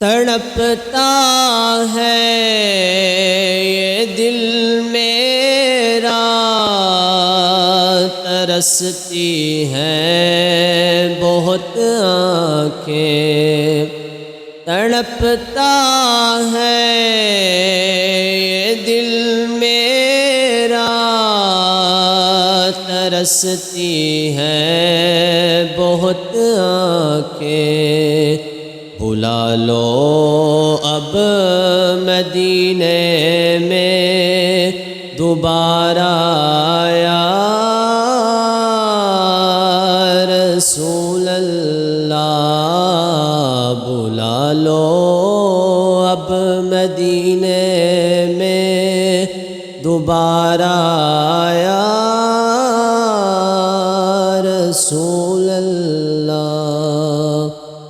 तड़पता है ये दिल मेरा, तरसती हैं बहुत आँखें। तड़पता है ये दिल मेरा, तरसती हैं बहुत आँखें। बुला लो अब मदीने में दोबारा या रसूल अल्लाह। बुला लो अब मदीने में दोबारा या रसूल